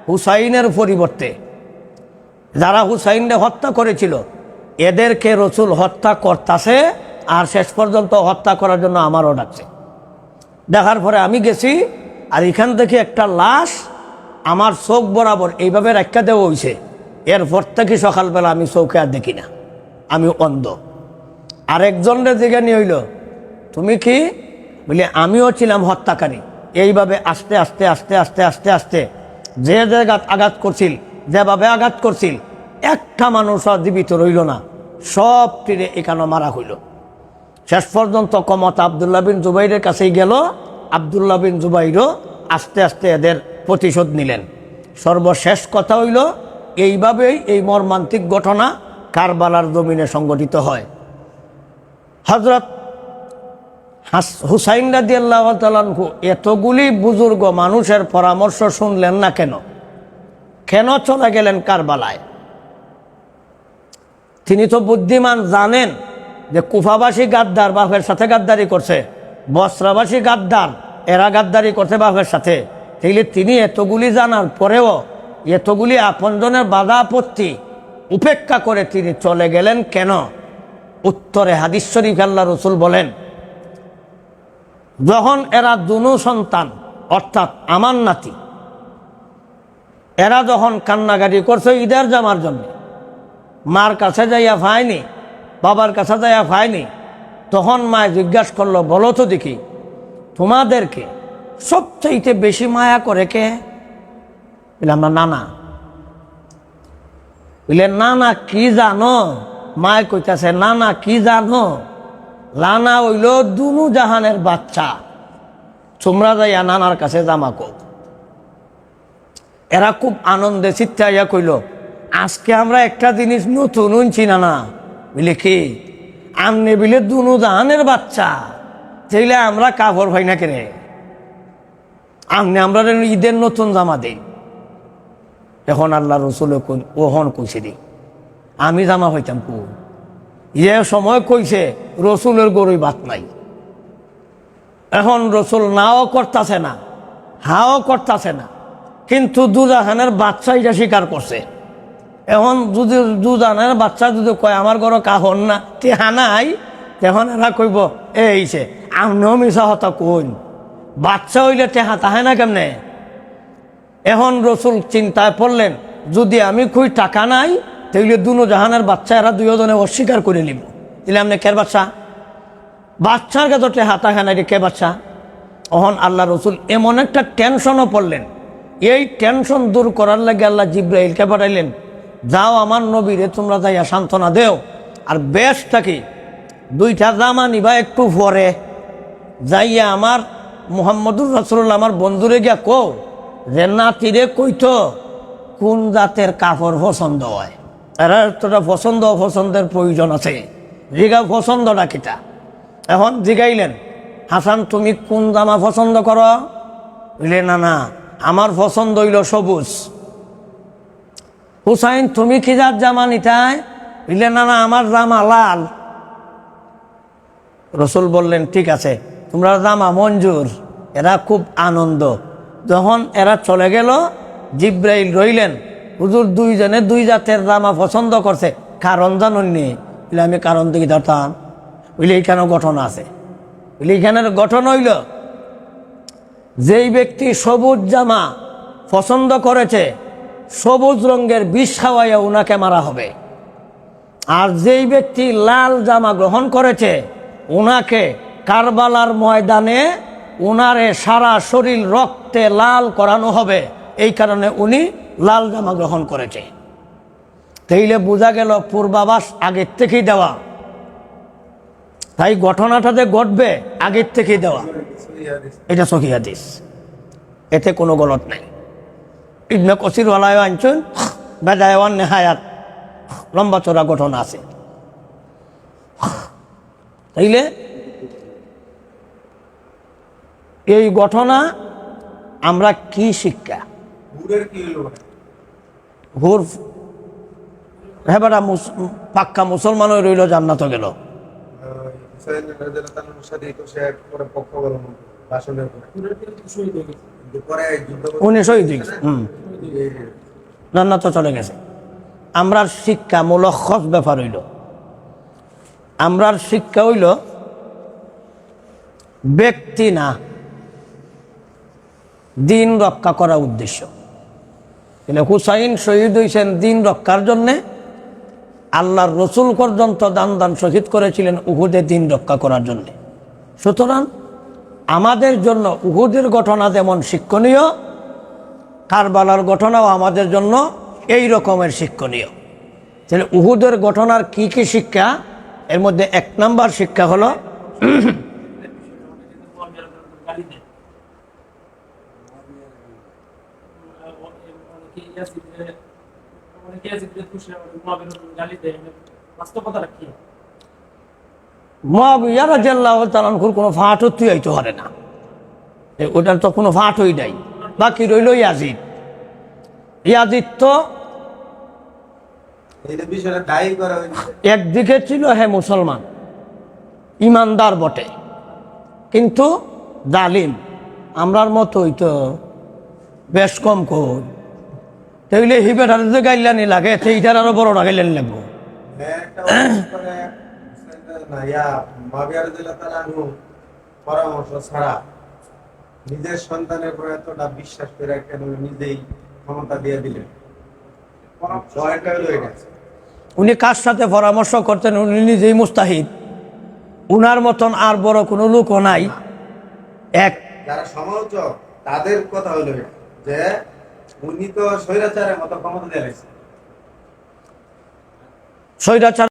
হুসাইনের পরিবর্তে যারা হুসাইনকে হত্যা করেছিল এদেরকে রসুল হত্যা করতেছে। আর শেষ পর্যন্ত হত্যা করার জন্য আমারও ডাকছে। দেখার পরে আমি গেছি, আর এখান থেকে একটা লাশ আমার চোখ বরাবর এইভাবে রাখা দেওয়া হয়েছে। এরপর থেকে সকালবেলা আমি চোখে আর দেখি না, আমি অন্ধ। আরেকজনের দিকে নিয়ে হইল, তুমি কি? বলে আমিও ছিলাম হত্যাকারী। এইভাবে আস্তে আস্তে আস্তে আস্তে আস্তে আস্তে যে জায়গায় আঘাত করছিল, যেভাবে আঘাত করছিল, একটা মানুষ আর জীবিত রইল না, সব তীরে এখানে মারা হইল। শেষ পর্যন্ত ক্ষমতা আব্দুল্লাহ বিন জুবাইরের কাছেই গেল। আব্দুল্লাহ বিন জুবাইরও আস্তে আস্তে এদের প্রতিশোধ নিলেন। সর্বশেষ কথা হইল, এইভাবেই এই মর্মান্তিক ঘটনা কারবালার জমিনে সংগঠিত হয়। হযরত হুসাইন রাদিয়াল্লাহু তাআলা আনহু এতগুলি বুজুর্গ মানুষের পরামর্শ শুনলেন না কেন? কেন চলে গেলেন কারবালায়? তিনি তো বুদ্ধিমান, জানেন যে কুফাবাসী গাদ্দার বাপের সাথে গাদ্দারি করছে, বসরাবাসী গাদ্দার, এরা গাদ্দারি করছে বাপের সাথে। তাইলে তিনি এতগুলি জানার পরেও এতগুলি আপনজনের বাধা আপত্তি উপেক্ষা করে তিনি চলে গেলেন কেন? উত্তরে হাদিস শরীফ আল্লাহ রসুল বলেন, যখন এরা দুনু সন্তান অর্থাৎ আমার নাতি, এরা যখন কান্নাকাটি করছে ঈদের জামার জন্য, মার কাছে যাইয়া পায়নি, বাবার কাছে যাইয়া পায়নি, তখন মায় জিজ্ঞাসা করলো, বলো তো দেখি তোমাদেরকে সবচাইতে বেশি মায়া করে কে? বলে আমরা নানা। বলে নানা কি জানো? মায় কইতাছে, নানা কি জানো? লানা হইল দুনু জাহানের বাচ্চা, তোমরা যাইয়া নানার কাছে জামা কো। এরা খুব আনন্দে চিত্তাইয়া কইল, আজকে আমরা একটা জিনিস নতুন উনছি নানা। বলে কি? আমনে বিলে দুনু জাহানের বাচ্চা, তাইলে আমরা কাপড় ভাই না কেরে, আমনে আমরা ঈদের নতুন জামা দেই। এখন আল্লাহ রসুল ওহন কইছে দি, আমি জামা হইতাম কু? এ সময় কইছে রসুলের গরুই বাত নাই। এখন রসুল নাও করতেছে না, হাও করতেছে না, কিন্তু দুজাহানের বাচ্চা এটা স্বীকার করছে। এখন যদি দুজাহানের বাচ্চা যদি কয় আমার ঘরে কাহন না, তে হানাই, তখন এরা কইব এইছে আমনেও মিশা হতা কোন বাচ্চা হইলে টেহা তাহে না কেমনে। এখন রসুল চিন্তায় পড়লেন, যদি আমি কই টাকা নাই তাইলে দুনো জাহানের বাচ্চা এরা দুজনে অস্বীকার করে নিব, তাহলে আপনি কের বাচ্চা? বাচ্চার কাছে টেহা তাহে না, কে বাচ্চা? অহন আল্লাহ রসুল এমন একটা টেনশনও পড়লেন। এই টেনশন দূর করার লাগে আল্লাহ জিব্রাইলকে পাঠাইলেন, যাও আমার নবীরে তোমরা যাইয়া সান্ত্বনা দেও। আর বেশটা কি, দুইটা জামা নিবা একটু পরে যাইয়া আমার মুহাম্মদুর রাসূলুল্লাহ আমার বন্ধুরে গিয়া কও যে নাতিরে কইতো কোন জাতের কাপড় পছন্দ হয়। এরা তোটা পছন্দের প্রয়োজন আছে, জিগা পছন্দটা কিটা। এখন জিগাইলেন, হাসান তুমি কোন জামা পছন্দ করো? বলে না না আমার পছন্দ হইল সবুজ। হুসাইন তুমি কি জাত জামা নিতাই? বলে না না আমার জামা লাল। রসুল বললেন ঠিক আছে তোমরা জামা মঞ্জুর। এরা খুব আনন্দ। যখন এরা চলে গেল জিব্রাইল রইলেন, হুজুর দুইজনে দুই জাতের জামা পছন্দ করছে, কারণ জানুননি? বলে আমি কারণ দিকে ধরতাম। বলে এইখানেও ঘটনা আছে। বলে এইখানের গঠন হইল, যেই ব্যক্তি সবুজ জামা পছন্দ করেছে সবুজ রঙের বিষ খাওয়াইয়া উনাকে মারা হবে। আর যেই ব্যক্তি লাল জামা গ্রহণ করেছে উনাকে কারবালার ময়দানে উনারে সারা শরীর রক্তে লাল করানো হবে। এই কারণে উনি লাল জামা গ্রহণ করেছে। তাইলে বোঝা গেল পূর্বাভাস আগের থেকেই দেওয়া। তাই ঘটনাটা যে ঘটবে আগের থেকেই দেওয়া, এটা সহিহ হাদিস, এতে কোনো গলত নাই। ইবনে কসির ওয়ালায় আনছেন বেদায়াওয়ান নেহায়াত, লম্বা চড়া ঘটনা আছে। তাইলে এই ঘটনা আমরা কি শিক্ষা? হুর হ্যাঁ বেটা পাক্কা মুসলমান রইল, জান্নাত গেল। উনি শহীদ জান্নাত চলে গেছে। আমরার শিক্ষা মুলখ্খস ব্যাপার হইল, আমরার শিক্ষা হইল ব্যক্তি না দিন রক্ষা করার উদ্দেশ্য। হুসাইন শহীদ হয়েছেন দিন রক্ষার জন্যে। আল্লাহর রসুল পর্যন্ত দান শহীদ করেছিলেন উহুদে দিন রক্ষা করার জন্য। সুতরাং আমাদের জন্য উহুদের ঘটনা যেমন শিক্ষণীয়, কারবালার ঘটনাও আমাদের জন্য এই রকমের শিক্ষণীয়। তাহলে উহুদের ঘটনার কি কি শিক্ষা? এর মধ্যে এক নাম্বার শিক্ষা হলো মুআবিয়া রাদিয়াল্লাহু তাআলা আনহুর কোনো ফাট হতে হইতে পারে না, ওটার তো কোনো ফাট হই নাই। বাকি রইল ইয়াজিদ। ইয়াজিদ তো একদিকে ছিল হে মুসলমান, ইমানদার বটে, কিন্তু জালিম। আমরার মতো হইতো বেশ কম কই। তাইলে হিবেটার যে গাইলানি লাগে সেইটার আরো বড় গাইলানি লাগবো। পরামর্শ ছাড়া নিজের সন্তানের উপর এতটা বিশ্বাস করে কেন নিজেই ক্ষমতা দিয়ে দিলেন? উনি কার সাথে পরামর্শ করতেন? উনি নিজেই মুস্তাহিদ। উনার মতন আর বড় কোনো লোকও নাই। এক যারা সমালোচক তাদের কথা হলো যে উনি তো স্বৈরাচারের মতো ক্ষমতা দিয়ে স্বৈরাচার